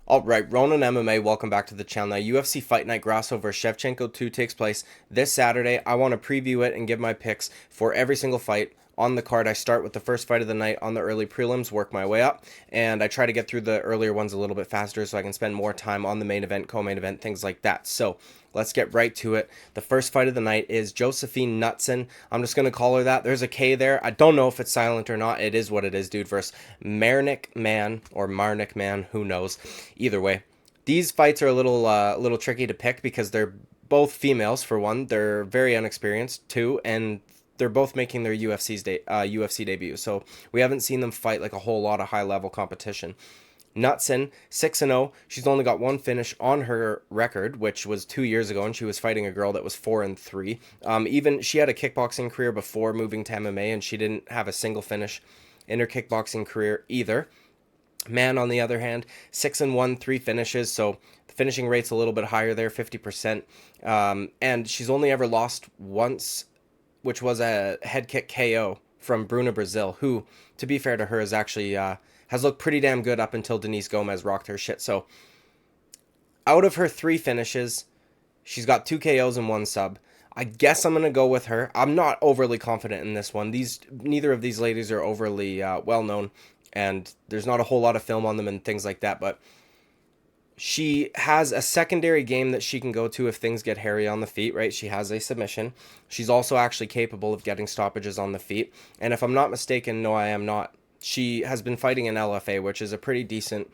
Alright, Ronan MMA, welcome back to the channel. Now, UFC Fight Night Grasso vs Shevchenko 2 takes place this Saturday. I want to preview it and give my picks for every single fight on the card. I start with the first fight of the night on the early prelims, work my way up, and I try to get through the earlier ones a little bit faster so I can spend more time on the main event, co-main event, things like that. So, let's get right to it. The first fight of the night is Josephine Knutsson. I'm just going to call her that. There's a K there. I don't know if it's silent or not. It is what it is, dude, versus MANN, or Marnik Man, who knows. Either way, these fights are a little tricky to pick because they're both females, for one. They're very inexperienced, two, and they're both making their UFC debut. So we haven't seen them fight like a whole lot of high-level competition. Knutsson, 6-0. She's only got one finish on her record, which was 2 years ago, and she was fighting a girl that was 4-3. Even she had a kickboxing career before moving to MMA, and she didn't have a single finish in her kickboxing career either. MANN, on the other hand, 6-1, 3 finishes, so the finishing rate's a little bit higher there, 50%. And she's only ever lost once, which was a head kick KO from Bruna Brazil, who, to be fair to her, is actually has looked pretty damn good up until Denise Gomez rocked her shit. So, out of her 3 finishes, she's got 2 KOs and 1 sub. I guess I'm going to go with her. I'm not overly confident in this one. Neither of these ladies are overly well-known, and there's not a whole lot of film on them and things like that, but she has a secondary game that she can go to if things get hairy on the feet, right? She has a submission. She's also actually capable of getting stoppages on the feet, and if I'm not mistaken, no, I am not, she has been fighting in LFA, which is a pretty decent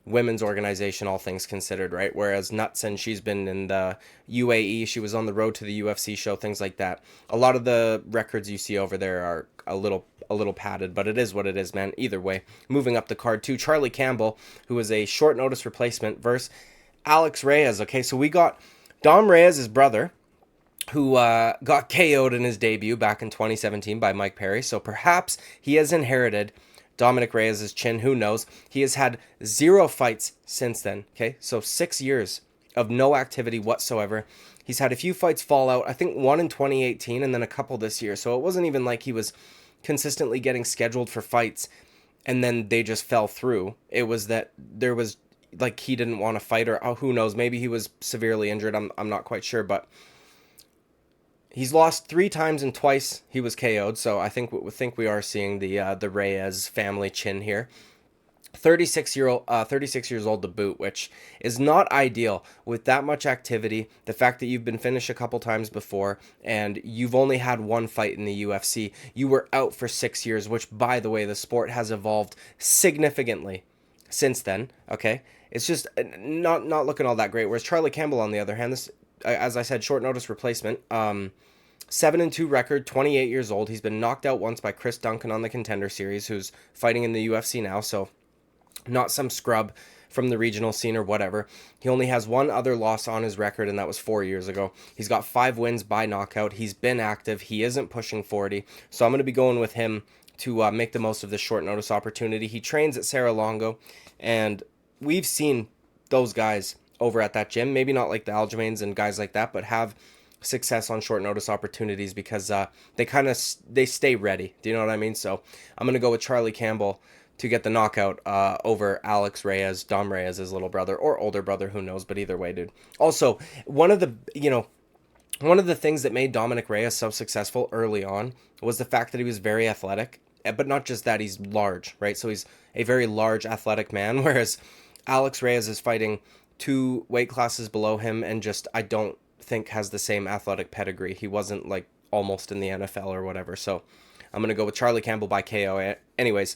women's organization, all things considered, right? Whereas Knutsson, she's been in the UAE, she was on the road to the UFC show, things like that. A lot of the records you see over there are a little padded, but it is what it is, man. Either way, moving up the card to Charlie Campbell, who is a short notice replacement, versus Alex Reyes. Okay, so we got Dom Reyes' brother, who got KO'd in his debut back in 2017 by Mike Perry. So perhaps he has inherited Dominic Reyes' chin. Who knows? He has had 0 fights since then. Okay, so 6 years of no activity whatsoever. He's had a few fights fall out. I think 1 in 2018 and then a couple this year. So it wasn't even like he was consistently getting scheduled for fights and then they just fell through. It was that there was, like, he didn't want to fight, or who knows, maybe he was severely injured. I'm not quite sure, but he's lost 3 times and twice he was KO'd, so I think we are seeing the Reyes family chin here. 36 years old to boot, which is not ideal with that much activity. The fact that you've been finished a couple times before and you've only had 1 fight in the UFC. You were out for 6 years, which, by the way, the sport has evolved significantly since then. Okay, it's just not looking all that great. Whereas Charlie Campbell, on the other hand, this, as I said, short notice replacement. 7-2 record, 28 years old. He's been knocked out once by Chris Duncan on the Contender Series, who's fighting in the UFC now, so not some scrub from the regional scene or whatever. He only has 1 other loss on his record, and that was 4 years ago. He's got 5 wins by knockout. He's been active. He isn't pushing 40, so I'm going to be going with him to make the most of this short notice opportunity. He trains at Serra Longo, and we've seen those guys over at that gym, maybe not like the Aljamains and guys like that, but have success on short notice opportunities because they stay ready. Do you know what I mean? So I'm going to go with Charlie Campbell to get the knockout over Alex Reyes, Dom Reyes' little brother or older brother, who knows, but either way, dude. Also, one of the things that made Dominic Reyes so successful early on was the fact that he was very athletic, but not just that, he's large, right? So he's a very large athletic man, whereas Alex Reyes is fighting 2 weight classes below him and just, I don't think, has the same athletic pedigree. He wasn't like almost in the NFL or whatever. So I'm going to go with Charlie Campbell by KO. Anyways,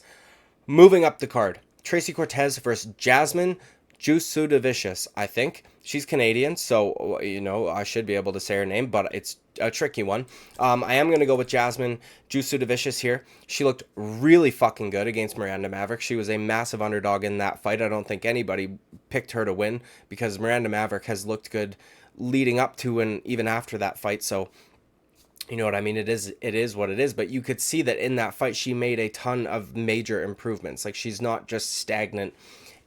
moving up the card, Tracy Cortez versus Jasmine JASUDAVICIUS. I think she's Canadian, so I should be able to say her name, but it's a tricky one. I am going to go with Jasmine JASUDAVICIUS here. She looked really fucking good against Miranda Maverick. She was a massive underdog in that fight. I don't think anybody picked her to win because Miranda Maverick has looked good leading up to and even after that fight. So, you know what I mean? It is what it is. But you could see that in that fight, she made a ton of major improvements. Like, she's not just stagnant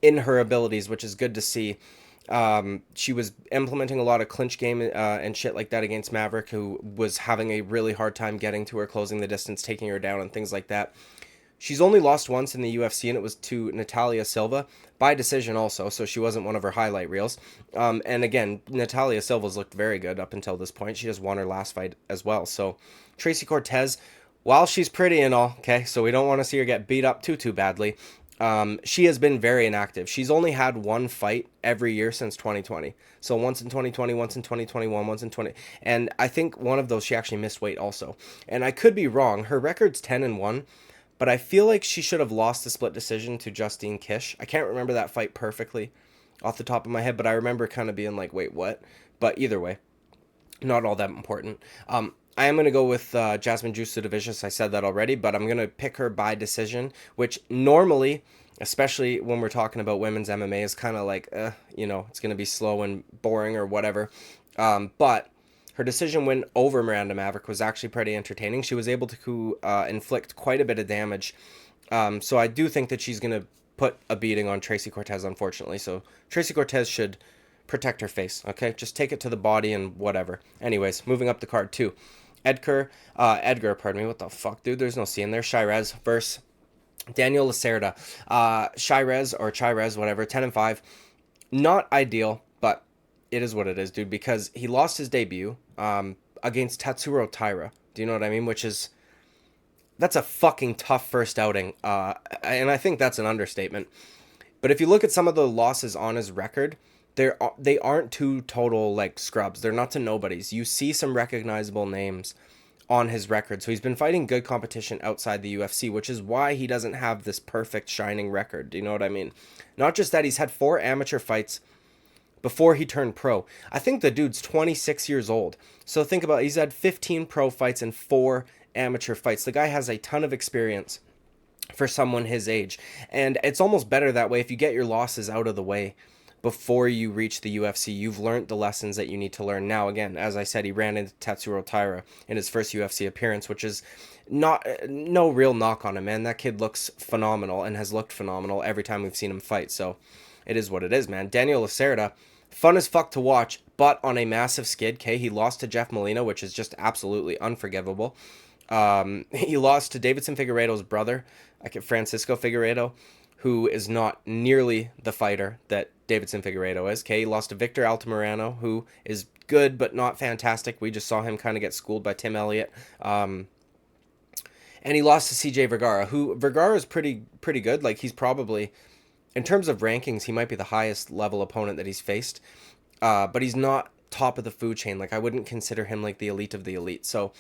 in her abilities, which is good to see. She was implementing a lot of clinch game and shit like that against Maverick, who was having a really hard time getting to her, closing the distance, taking her down, and things like that. She's only lost once in the UFC, and it was to Natalia Silva by decision also, so she wasn't one of her highlight reels. And again, Natalia Silva's looked very good up until this point. She just won her last fight as well. So Tracy Cortez, while she's pretty and all, okay, so we don't want to see her get beat up too badly, she has been very inactive. She's only had one fight every year since 2020. So once in 2020, once in 2021, once in 20. And I think one of those she actually missed weight also. And I could be wrong. Her record's 10-1. But I feel like she should have lost the split decision to Justine Kish. I can't remember that fight perfectly off the top of my head, but I remember kind of being like, wait, what? But either way, not all that important. I am going to go with Jasmine JASUDAVICIUS. I said that already, but I'm going to pick her by decision, which normally, especially when we're talking about women's MMA, is kind of like, it's going to be slow and boring or whatever. But her decision win over Miranda Maverick was actually pretty entertaining. She was able to inflict quite a bit of damage. So I do think that she's going to put a beating on Tracy Cortez, unfortunately. So Tracy Cortez should protect her face, okay? Just take it to the body and whatever. Anyways, moving up the card too. Edgar, pardon me, what the fuck, dude? There's no C in there. CHAIREZ versus Daniel LACERDA. CHAIREZ, whatever, 10-5. Not ideal, but it is what it is, dude, because he lost his debut against Tatsuro Taira. Do you know what I mean? That's a fucking tough first outing, and I think that's an understatement. But if you look at some of the losses on his record, they aren't two total like scrubs. They're not to nobodies. You see some recognizable names on his record. So he's been fighting good competition outside the UFC, which is why he doesn't have this perfect shining record. Do you know what I mean? Not just that, he's had 4 amateur fights before he turned pro. I think the dude's 26 years old. So think about it. He's had 15 pro fights and 4 amateur fights. The guy has a ton of experience for someone his age. And it's almost better that way if you get your losses out of the way before you reach the UFC. You've learned the lessons that you need to learn. Now, again, as I said, he ran into Tatsuro Taira in his first UFC appearance, which is no real knock on him, man. That kid looks phenomenal and has looked phenomenal every time we've seen him fight. So it is what it is, man. Daniel LACERDA, fun as fuck to watch, but on a massive skid. Okay, he lost to Jeff Molina, which is just absolutely unforgivable. He lost to Davidson Figueiredo's brother, Francisco Figueiredo, who is not nearly the fighter that Davidson Figueiredo is. Okay, he lost to Victor Altamirano, who is good but not fantastic. We just saw him kind of get schooled by Tim Elliott. And he lost to CJ Vergara, who Vergara is pretty good. Like, he's probably, in terms of rankings, he might be the highest level opponent that he's faced. But he's not top of the food chain. Like, I wouldn't consider him like the elite of the elite. So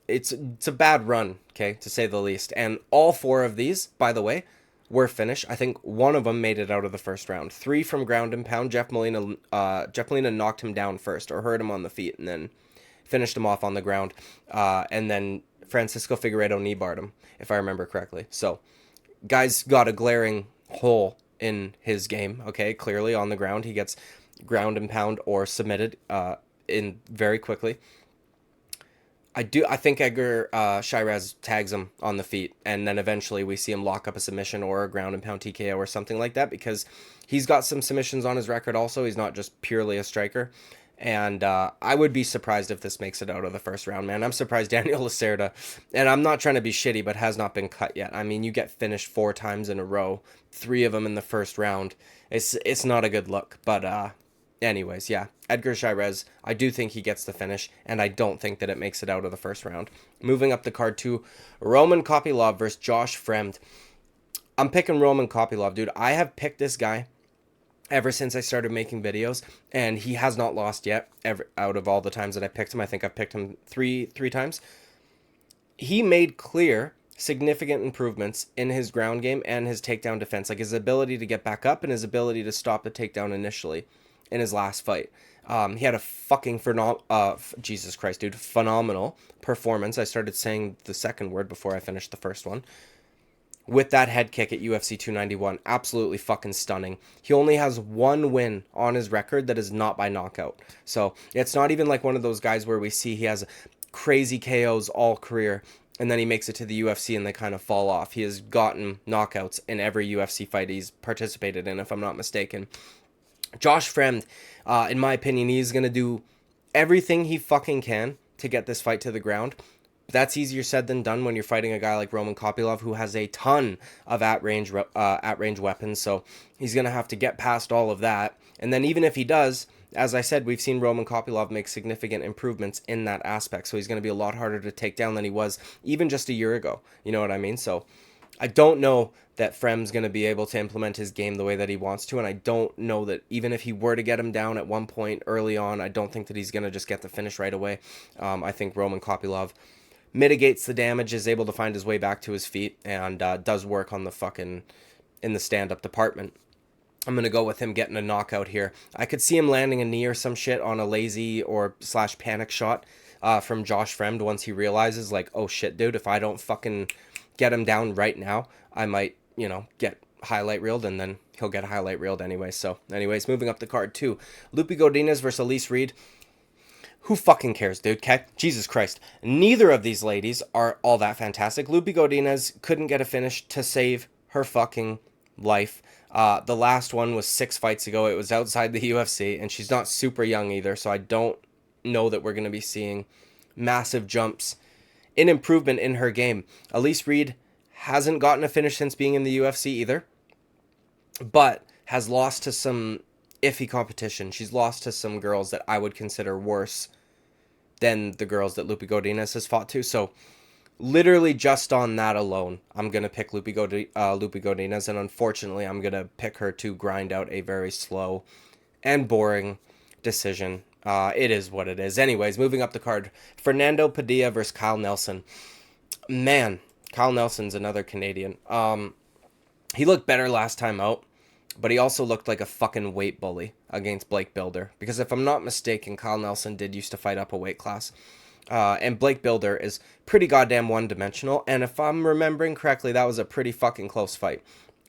it's a bad run, okay, to say the least. And all 4 of these, by the way, were finished. I think one of them made it out of the first round. 3 from ground and pound. Jeff Molina knocked him down first, or hurt him on the feet, and then finished him off on the ground. And then Francisco Figueiredo knee barred him, if I remember correctly. So, guy's got a glaring hole in his game. Okay, clearly on the ground, he gets ground and pound or submitted in very quickly. I think Edgar CHAIREZ tags him on the feet, and then eventually we see him lock up a submission or a ground and pound TKO or something like that, because he's got some submissions on his record also. He's not just purely a striker. And I would be surprised if this makes it out of the first round, man. I'm surprised Daniel LACERDA, and I'm not trying to be shitty, but has not been cut yet. I mean, you get finished 4 times in a row, 3 of them in the first round. It's not a good look, but anyways, yeah. Edgar CHAIREZ, I do think he gets the finish, and I don't think that it makes it out of the first round. Moving up the card to Roman KOPYLOV versus Josh FREMD. I'm picking Roman KOPYLOV, dude. I have picked this guy ever since I started making videos, and he has not lost yet. Out of all the times that I picked him, I think I've picked him three times. He made clear significant improvements in his ground game and his takedown defense, like his ability to get back up and his ability to stop the takedown initially in his last fight. He had a fucking Jesus Christ, dude, phenomenal performance. I started saying the second word before I finished the first one. With that head kick at UFC 291, absolutely fucking stunning. He only has 1 win on his record that is not by knockout. So it's not even like one of those guys where we see he has crazy KOs all career, and then he makes it to the UFC and they kind of fall off. He has gotten knockouts in every UFC fight he's participated in, if I'm not mistaken. Josh FREMD, in my opinion, he's going to do everything he fucking can to get this fight to the ground. That's easier said than done when you're fighting a guy like Roman Kopylov, who has a ton of at-range weapons. So he's going to have to get past all of that. And then even if he does, as I said, we've seen Roman Kopylov make significant improvements in that aspect. So he's going to be a lot harder to take down than he was even just a year ago. You know what I mean? So I don't know that FREMD's going to be able to implement his game the way that he wants to, and I don't know that even if he were to get him down at one point early on, I don't think that he's going to just get the finish right away. I think Roman Kopylov mitigates the damage, is able to find his way back to his feet, and does work on the fucking in the stand-up department. I'm going to go with him getting a knockout here. I could see him landing a knee or some shit on a lazy or / panic shot from Josh FREMD once he realizes, like, oh shit, dude, if I don't fucking get him down right now, I might, you know, get highlight reeled, and then he'll get highlight reeled anyway. So anyways, moving up the card too. Lupi Godinez versus Elise Reed. Who fucking cares, dude? Okay? Jesus Christ. Neither of these ladies are all that fantastic. Lupi Godinez couldn't get a finish to save her fucking life. The last one was 6 fights ago. It was outside the UFC, and she's not super young either, so I don't know that we're going to be seeing massive jumps in improvement in her game. Elise Reed hasn't gotten a finish since being in the UFC either, but has lost to some iffy competition. She's lost to some girls that I would consider worse than the girls that Lupi Godinez has fought to. So literally just on that alone, I'm going to pick Lupi Godinez, and unfortunately I'm going to pick her to grind out a very slow and boring decision. It is what it is. Anyways, moving up the card, Fernando Padilla versus Kyle Nelson. Man, Kyle Nelson's another Canadian. He looked better last time out, but he also looked like a fucking weight bully against Blake Builder. Because if I'm not mistaken, Kyle Nelson did used to fight up a weight class. And Blake Builder is pretty goddamn one-dimensional. And if I'm remembering correctly, that was a pretty fucking close fight.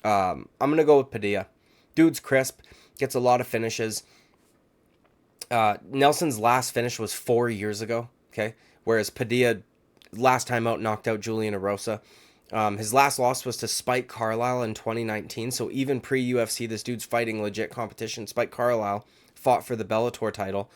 I'm going to go with Padilla. Dude's crisp, gets a lot of finishes. Nelson's last finish was 4 years ago, okay? Whereas Padilla, last time out, knocked out Julian Erosa. His last loss was to Spike Carlisle in 2019, so even pre-UFC, this dude's fighting legit competition. Spike Carlisle fought for the Bellator title.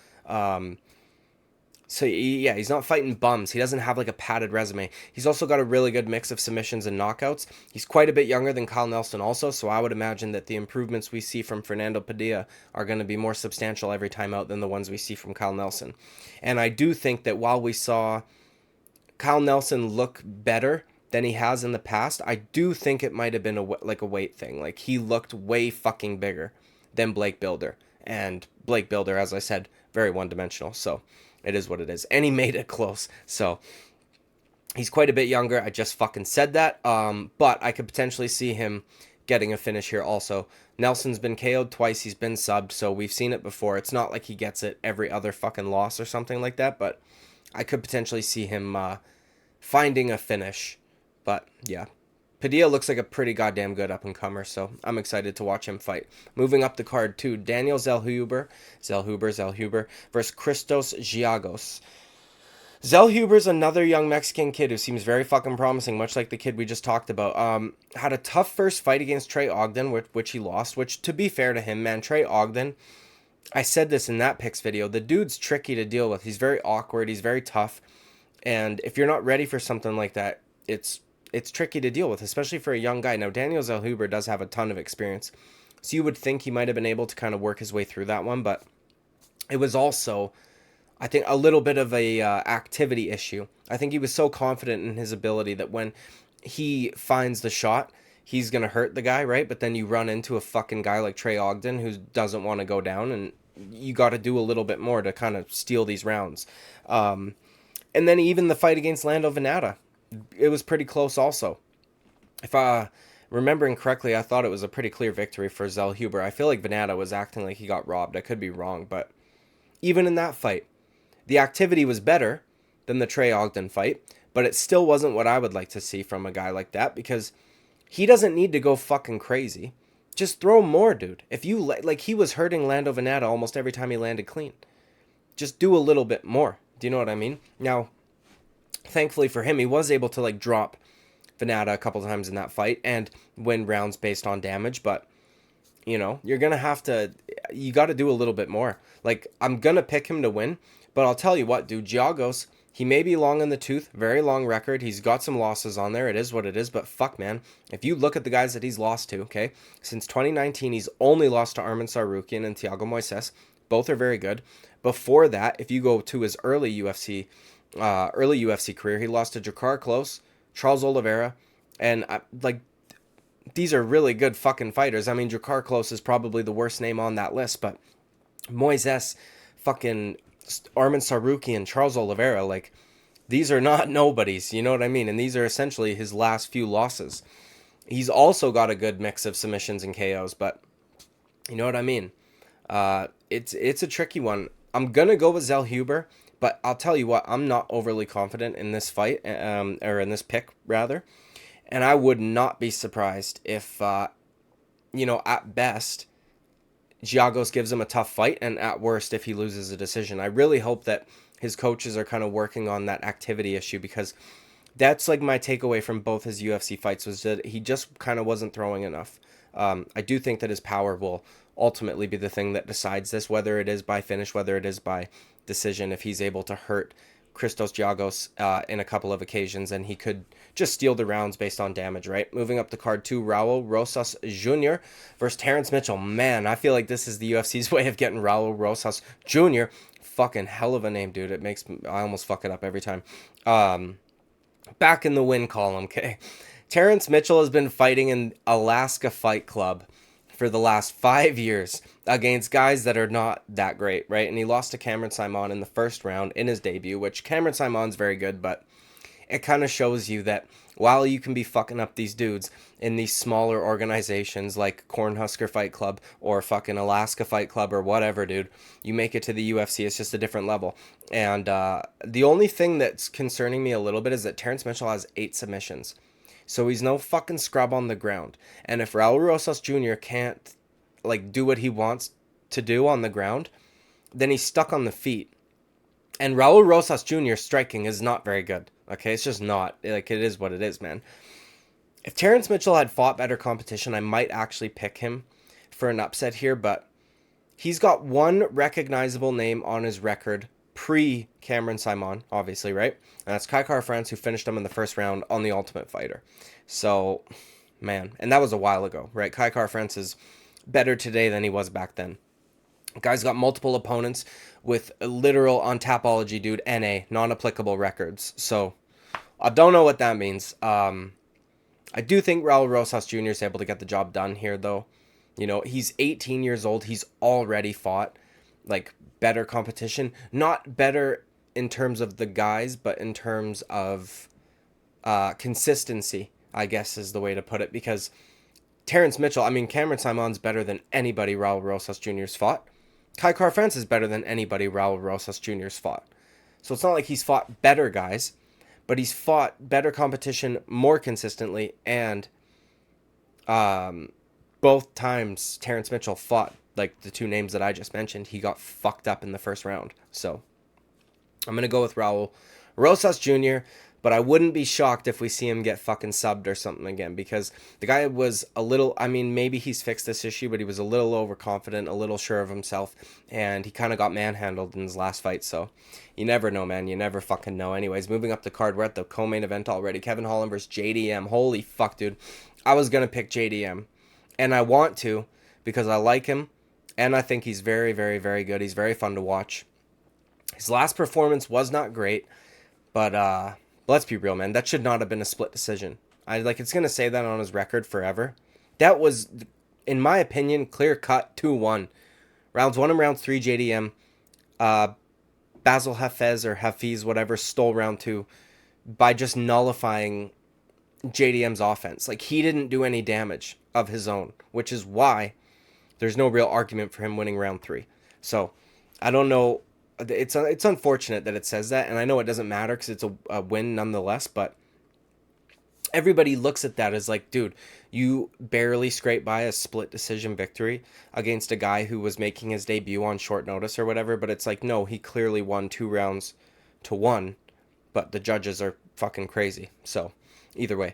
So, yeah, he's not fighting bums. He doesn't have, like, a padded resume. He's also got a really good mix of submissions and knockouts. He's quite a bit younger than Kyle Nelson also, so I would imagine that the improvements we see from Fernando Padilla are going to be more substantial every time out than the ones we see from Kyle Nelson. And I do think that while we saw Kyle Nelson look better than he has in the past, I do think it might have been a weight thing. Like, he looked way fucking bigger than Blake Builder. And Blake Builder, as I said, very one-dimensional. So it is what it is. And he made it close. So he's quite a bit younger. I just fucking said that. But I could potentially see him getting a finish here also. Nelson's been KO'd twice. He's been subbed. So we've seen it before. It's not like he gets it every other fucking loss or something like that. But I could potentially see him finding a finish. But, yeah, Padilla looks like a pretty goddamn good up-and-comer, so I'm excited to watch him fight. Moving up the card, too, Daniel ZELLHUBER versus Christos Giagos. ZELLHUBER's another young Mexican kid who seems very fucking promising, much like the kid we just talked about. Had a tough first fight against Trey Ogden, which he lost, which, to be fair to him, man, Trey Ogden, I said this in that picks video, the dude's tricky to deal with. He's very awkward, he's very tough, and if you're not ready for something like that, it's tricky to deal with, especially for a young guy. Now, Daniel ZELLHUBER does have a ton of experience, so you would think he might have been able to kind of work his way through that one, but it was also, I think, a little bit of a activity issue. I think he was so confident in his ability that when he finds the shot, he's going to hurt the guy, right? But then you run into a fucking guy like Trey Ogden who doesn't want to go down, and you got to do a little bit more to kind of steal these rounds. And then even the fight against Lando Venata, it was pretty close also. If remembering correctly, I thought it was a pretty clear victory for ZELLHUBER. I feel like Venata was acting like he got robbed. I could be wrong, but even in that fight, the activity was better than the Trey Ogden fight, but it still wasn't what I would like to see from a guy like that, because he doesn't need to go fucking crazy. Just throw more, dude. If you like, he was hurting Lando Venata almost every time he landed clean. Just do a little bit more. Do you know what I mean? Now, thankfully for him, he was able to like drop Venata a couple times in that fight and win rounds based on damage, but you know, you got to do a little bit more. Like, I'm gonna pick him to win, but I'll tell you what, dude, Giagos, He may be long in the tooth, very long record. He's got some losses on there. It is what it is. But fuck, man. If you look at the guys that he's lost to, okay, since 2019, he's only lost to Arman Tsarukyan and Thiago Moises. Both are very good. Before that, if you go to his early UFC career, he lost to Drakkar Klose, Charles Oliveira, and like, these are really good fucking fighters. I mean, Drakkar Klose is probably the worst name on that list, but Moises, fucking Arman Tsarukyan, Charles Oliveira, like, these are not nobodies, you know what I mean? And these are essentially his last few losses. He's also got a good mix of submissions and KOs, but you know what I mean? It's a tricky one. I'm gonna go with ZELLHUBER, but I'll tell you what, I'm not overly confident in this fight, or in this pick rather, and I would not be surprised if, you know, at best, Giagos gives him a tough fight, and at worst, if he loses a decision. I really hope that his coaches are kind of working on that activity issue, because that's like my takeaway from both his UFC fights, was that he just kind of wasn't throwing enough. I do think that his power will ultimately be the thing that decides this, whether it is by finish, whether it is by decision. If he's able to hurt Christos Giagos in a couple of occasions, and he could just steal the rounds based on damage, right? Moving up the card to Raul Rosas Jr. versus Terrence Mitchell. Man, I feel like this is the UFC's way of getting Raul Rosas Jr. Fucking hell of a name, dude. I almost fuck it up every time. Back in the win column, okay? Terrence Mitchell has been fighting in Alaska Fight Club for the last 5 years against guys that are not that great, right? And he lost to Cameron Simon in the first round in his debut, which Cameron Simon's very good, but it kind of shows you that while you can be fucking up these dudes in these smaller organizations like Cornhusker Fight Club or fucking Alaska Fight Club or whatever, dude, you make it to the UFC, it's just a different level. And the only thing that's concerning me a little bit is that Terrence Mitchell has 8 submissions. So he's no fucking scrub on the ground. And if Raul Rosas Jr. can't, like, do what he wants to do on the ground, then he's stuck on the feet. And Raul Rosas Jr.'s striking is not very good. Okay, it's just not. Like, it is what it is, man. If Terrence Mitchell had fought better competition, I might actually pick him for an upset here, but he's got one recognizable name on his record pre-Cameron Simon, obviously, right? And that's Kai Kara-France, who finished him in the first round on The Ultimate Fighter. So, man, and that was a while ago, right? Kai Kara-France is better today than he was back then. Guy's got multiple opponents with literal, on Tapology, dude, NA, non-applicable records. So, I don't know what that means. I do think Raul Rosas Jr. is able to get the job done here, though. You know, he's 18 years old. He's already fought, like, better competition. Not better in terms of the guys, but in terms of consistency, I guess is the way to put it. Because Terrence Mitchell, I mean, Cameron Simon's better than anybody Raul Rosas Jr.'s fought. Kai Kara-France is better than anybody Raul Rosas Jr.'s fought. So it's not like he's fought better guys, but he's fought better competition more consistently, and both times Terrence Mitchell fought, like the 2 names that I just mentioned, he got fucked up in the first round. So I'm going to go with Raul Rosas Jr., but I wouldn't be shocked if we see him get fucking subbed or something again, because the guy was a little, I mean, maybe he's fixed this issue, but he was a little overconfident, a little sure of himself, and he kind of got manhandled in his last fight. So you never know, man. You never fucking know. Anyways, moving up the card, we're at the co-main event already. Kevin Holland versus JDM. Holy fuck, dude. I was going to pick JDM, and I want to because I like him, and I think he's very, very, very good. He's very fun to watch. His last performance was not great, but let's be real, man. That should not have been a split decision. It's going to say that on his record forever. That was, in my opinion, clear-cut 2-1. Rounds 1 and round 3, JDM. Basil Hafez or Hafiz, whatever, stole round 2 by just nullifying JDM's offense. Like, he didn't do any damage of his own, which is why there's no real argument for him winning round 3. So, I don't know. It's unfortunate that it says that, and I know it doesn't matter because it's a win nonetheless, but everybody looks at that as like, dude, you barely scraped by a split decision victory against a guy who was making his debut on short notice or whatever, but it's like, no, he clearly won 2 rounds to 1, but the judges are fucking crazy. So, either way,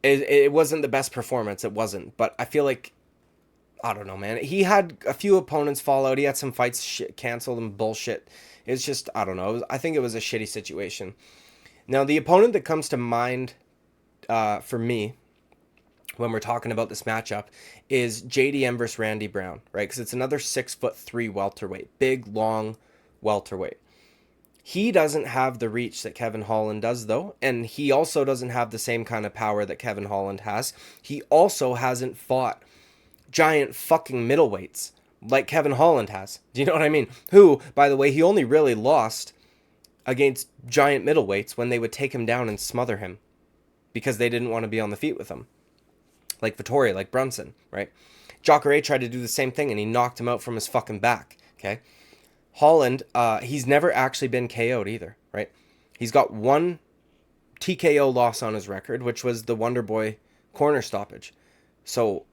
it wasn't the best performance, it wasn't, but I feel like I don't know, man. He had a few opponents fall out. He had some fights canceled and bullshit. It's just, I don't know. I think it was a shitty situation. Now, the opponent that comes to mind for me when we're talking about this matchup is JDM versus Randy Brown, right? Because it's another 6'3" welterweight, big, long welterweight. He doesn't have the reach that Kevin Holland does, though, and he also doesn't have the same kind of power that Kevin Holland has. He also hasn't fought giant fucking middleweights like Kevin Holland has. Do you know what I mean? Who, by the way, he only really lost against giant middleweights when they would take him down and smother him because they didn't want to be on the feet with him. Like Vittori, like Brunson, right? Jacare tried to do the same thing and he knocked him out from his fucking back, okay? Holland, he's never actually been KO'd either, right? He's got one TKO loss on his record, which was the Wonder Boy corner stoppage. So,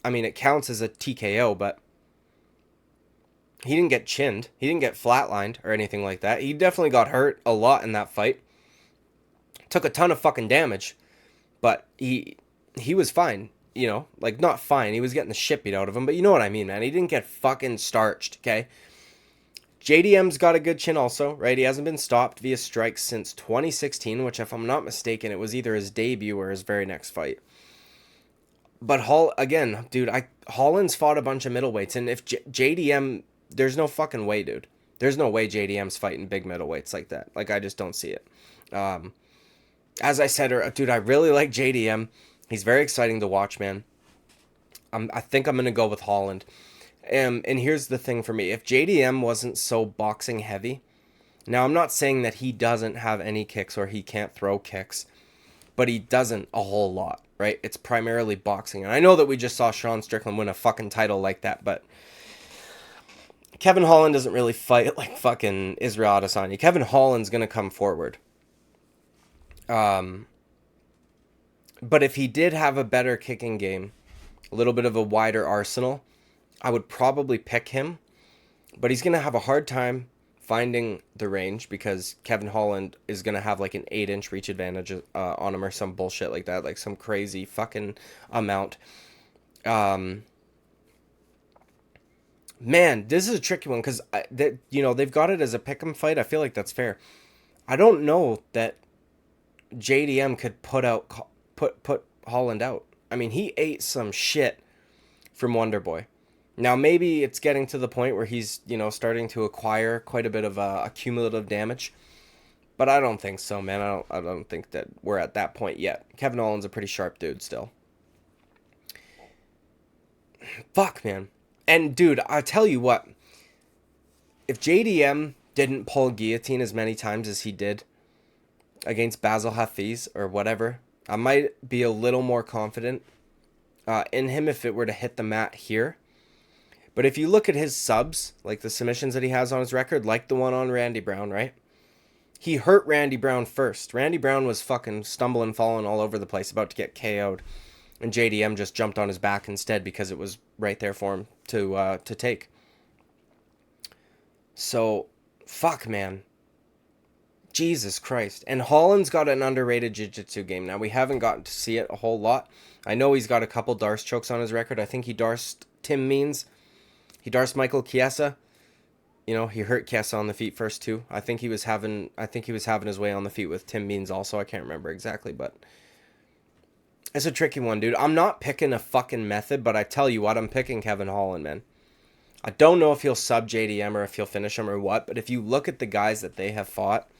I mean, it counts as a TKO, but he didn't get chinned. He didn't get flatlined or anything like that. He definitely got hurt a lot in that fight. Took a ton of fucking damage, but he was fine, you know? Like, not fine. He was getting the shit beat out of him, but you know what I mean, man. He didn't get fucking starched, okay? JDM's got a good chin also, right? He hasn't been stopped via strikes since 2016, which, if I'm not mistaken, it was either his debut or his very next fight. But again, dude, Holland's fought a bunch of middleweights, and if JDM, there's no fucking way, dude. There's no way JDM's fighting big middleweights like that. Like, I just don't see it. As I said, dude, I really like JDM. He's very exciting to watch, man. I think I'm going to go with Holland. And here's the thing for me. If JDM wasn't so boxing heavy, now I'm not saying that he doesn't have any kicks or he can't throw kicks, but he doesn't a whole lot, right? It's primarily boxing. And I know that we just saw Sean Strickland win a fucking title like that, but Kevin Holland doesn't really fight like fucking Israel Adesanya. Kevin Holland's going to come forward. But if he did have a better kicking game, a little bit of a wider arsenal, I would probably pick him, but he's going to have a hard time finding the range because Kevin Holland is going to have like an 8-inch reach advantage on him or some bullshit like that, like some crazy fucking amount. Man, this is a tricky one because, they've got it as a pick'em fight. I feel like that's fair. I don't know that JDM could put Holland out. I mean, he ate some shit from Wonder Boy. Now, maybe it's getting to the point where he's, starting to acquire quite a bit of cumulative damage. But I don't think so, man. I don't think that we're at that point yet. Kevin Holland's a pretty sharp dude still. Fuck, man. And, dude, I'll tell you what. If JDM didn't pull guillotine as many times as he did against Basil Hafiz or whatever, I might be a little more confident in him if it were to hit the mat here. But if you look at his subs, like the submissions that he has on his record, like the one on Randy Brown, right? He hurt Randy Brown first. Randy Brown was fucking stumbling, falling all over the place, about to get KO'd. And JDM just jumped on his back instead because it was right there for him to take. So, fuck, man. Jesus Christ. And Holland's got an underrated jiu-jitsu game. Now, we haven't gotten to see it a whole lot. I know he's got a couple Darce chokes on his record. I think he Darced Tim Means. He Darced Michael Chiesa. He hurt Chiesa on the feet first too. I think he was having his way on the feet with Tim Means also. I can't remember exactly, but it's a tricky one, dude. I'm not picking a fucking method, but I tell you what, I'm picking Kevin Holland, man. I don't know if he'll sub JDM or if he'll finish him or what, but if you look at the guys that they have fought,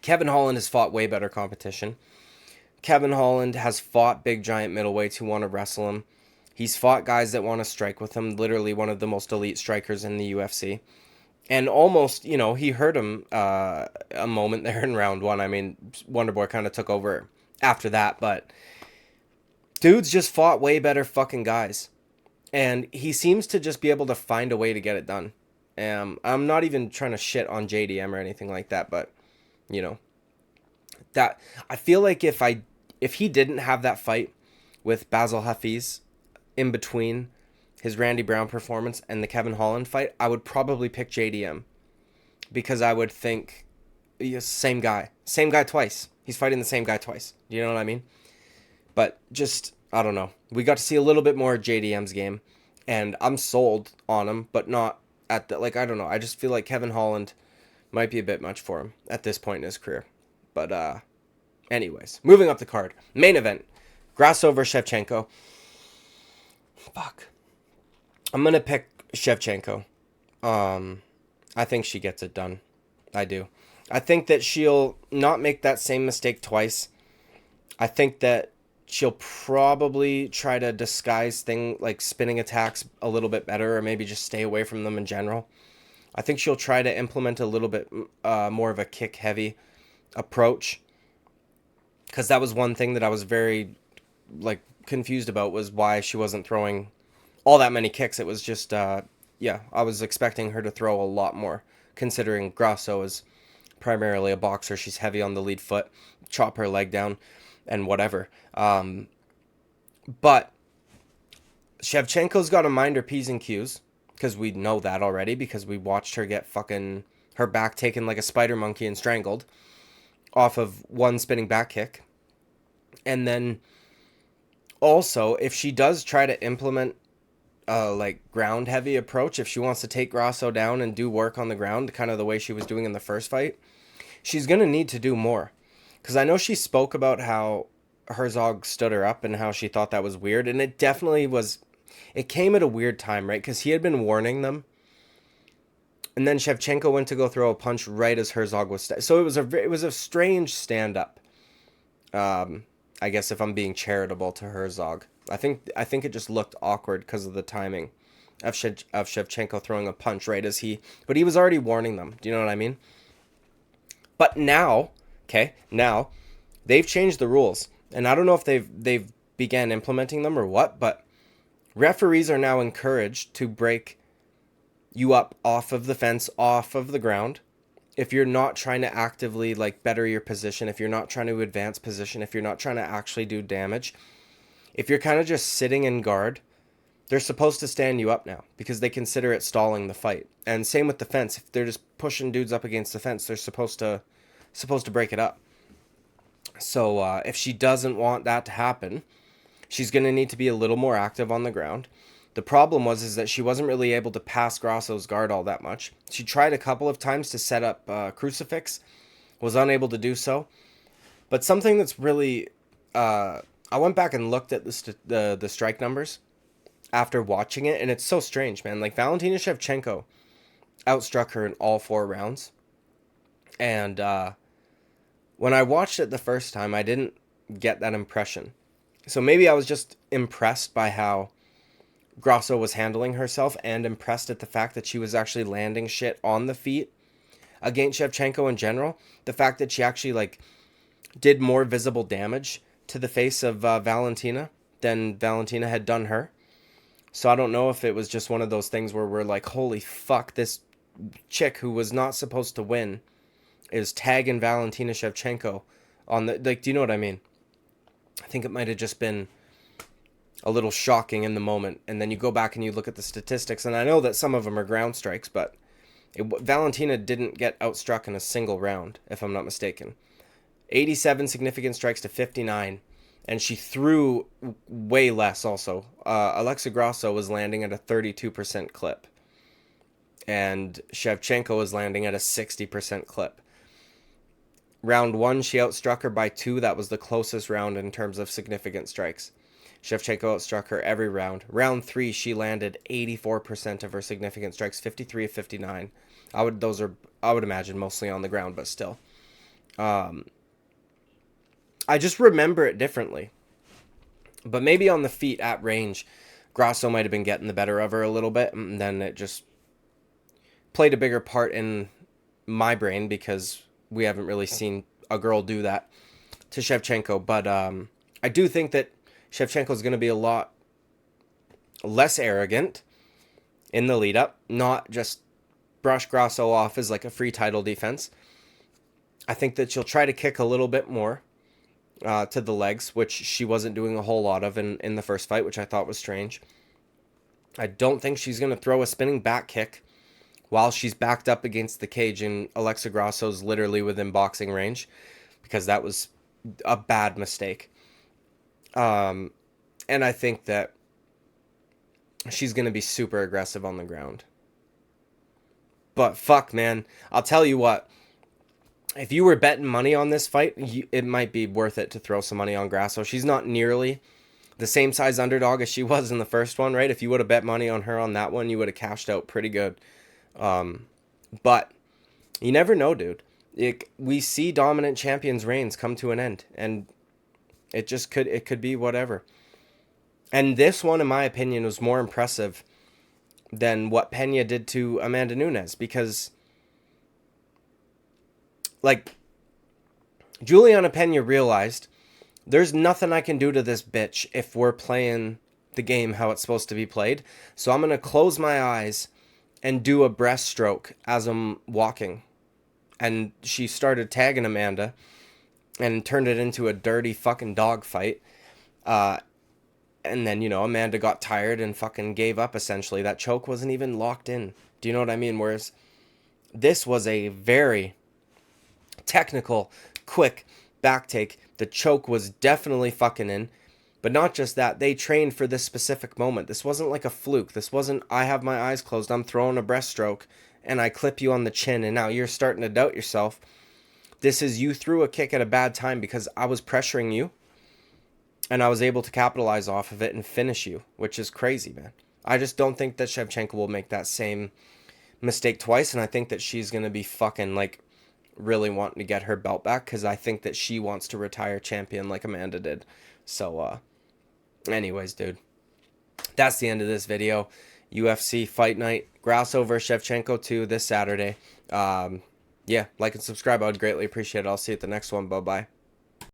Kevin Holland has fought way better competition. Kevin Holland has fought big giant middleweights who want to wrestle him. He's fought guys that want to strike with him, literally one of the most elite strikers in the UFC. And almost, he hurt him a moment there in round one. I mean, Wonder Boy kind of took over after that, but dude's just fought way better fucking guys. And he seems to just be able to find a way to get it done. I'm not even trying to shit on JDM or anything like that, but, that I feel like if he didn't have that fight with Basil Hafiz in between his Randy Brown performance and the Kevin Holland fight, I would probably pick JDM because I would think, same guy twice. He's fighting the same guy twice. You know what I mean? But just, I don't know. We got to see a little bit more of JDM's game. And I'm sold on him, but not at the, like, I don't know. I just feel like Kevin Holland might be a bit much for him at this point in his career. But anyways, moving up the card. Main event. Grasso over Shevchenko. Fuck. I'm going to pick Shevchenko. I think she gets it done. I do. I think that she'll not make that same mistake twice. I think that she'll probably try to disguise like spinning attacks a little bit better, or maybe just stay away from them in general. I think she'll try to implement a little bit more of a kick-heavy approach, because that was one thing that I was very like confused about, was why she wasn't throwing all that many kicks. It was just yeah, I was expecting her to throw a lot more, considering Grasso is primarily a boxer. She's heavy on the lead foot, chop her leg down, and whatever. But Shevchenko's got to mind her P's and Q's, because we know that already, because we watched her get fucking her back taken like a spider monkey and strangled off of one spinning back kick. And then also, if she does try to implement like ground heavy approach, if she wants to take Grasso down and do work on the ground, kind of the way she was doing in the first fight, she's going to need to do more. Because I know she spoke about how Herzog stood her up and how she thought that was weird. And it definitely was. It came at a weird time, right? Because he had been warning them. And then Shevchenko went to go throw a punch right as Herzog was. So it was a strange stand-up. I guess if I'm being charitable to Herzog. I think it just looked awkward because of the timing of Shevchenko throwing a punch right as but he was already warning them. Do you know what I mean? But now, now they've changed the rules, and I don't know if they've began implementing them or what, but referees are now encouraged to break you up off of the fence, off of the ground, if you're not trying to actively like better your position, if you're not trying to advance position, if you're not trying to actually do damage. If you're kind of just sitting in guard, they're supposed to stand you up now, because they consider it stalling the fight. And same with the fence. If they're just pushing dudes up against the fence, they're supposed to break it up. So if she doesn't want that to happen, she's going to need to be a little more active on the ground. The problem is that she wasn't really able to pass Grasso's guard all that much. She tried a couple of times to set up crucifix, was unable to do so. But something that's really I went back and looked at the strike numbers after watching it, and it's so strange, man. Like, Valentina Shevchenko outstruck her in all 4 rounds. And when I watched it the first time, I didn't get that impression. So maybe I was just impressed by how Grasso was handling herself, and impressed at the fact that she was actually landing shit on the feet against Shevchenko in general. The fact that she actually, like, did more visible damage to the face of Valentina than Valentina had done her. So I don't know if it was just one of those things where we're like, holy fuck, this chick who was not supposed to win is tagging Valentina Shevchenko on the, like, do you know what I mean? I think it might have just been a little shocking in the moment. And then you go back and you look at the statistics, and I know that some of them are ground strikes, but Valentina didn't get outstruck in a single round, if I'm not mistaken. 87 significant strikes to 59, and she threw way less also. Alexa Grasso was landing at a 32% clip, and Shevchenko was landing at a 60% clip. Round 1, she outstruck her by 2. That was the closest round in terms of significant strikes. Shevchenko outstruck her every round. Round 3, she landed 84% of her significant strikes, 53 of 59. I would imagine mostly on the ground, but still. I just remember it differently. But maybe on the feet at range, Grasso might have been getting the better of her a little bit, and then it just played a bigger part in my brain, because we haven't really seen a girl do that to Shevchenko. But I do think that Shevchenko is going to be a lot less arrogant in the lead up, not just brush Grasso off as like a free title defense. I think that she'll try to kick a little bit more to the legs, which she wasn't doing a whole lot of in the first fight, which I thought was strange. I don't think she's going to throw a spinning back kick while she's backed up against the cage and Alexa Grasso's literally within boxing range, because that was a bad mistake. And I think that she's going to be super aggressive on the ground. But fuck, man. I'll tell you what. If you were betting money on this fight, it might be worth it to throw some money on Grasso. She's not nearly the same size underdog as she was in the first one, right? If you would have bet money on her on that one, you would have cashed out pretty good. But you never know, dude. We see dominant champions' reigns come to an end, and it could be whatever. And this one, in my opinion, was more impressive than what Pena did to Amanda Nunes, because, like, Juliana Pena realized there's nothing I can do to this bitch if we're playing the game how it's supposed to be played. So I'm going to close my eyes and do a breaststroke as I'm walking. And she started tagging Amanda and turned it into a dirty fucking dog fight. And then, you know, Amanda got tired and fucking gave up, essentially. That choke wasn't even locked in. Do you know what I mean? Whereas this was a very technical, quick back take. The choke was definitely fucking in. But not just that. They trained for this specific moment. This wasn't like a fluke. This wasn't, I have my eyes closed, I'm throwing a breaststroke, and I clip you on the chin, and now you're starting to doubt yourself. This is, you threw a kick at a bad time because I was pressuring you, and I was able to capitalize off of it and finish you, which is crazy, man. I just don't think that Shevchenko will make that same mistake twice, and I think that she's going to be fucking, like, really wanting to get her belt back, because I think that she wants to retire champion like Amanda did. So, anyways, dude, that's the end of this video. UFC Fight Night Grasso versus Shevchenko 2 this Saturday. Yeah, like and subscribe. I would greatly appreciate it. I'll see you at the next one. Bye-bye.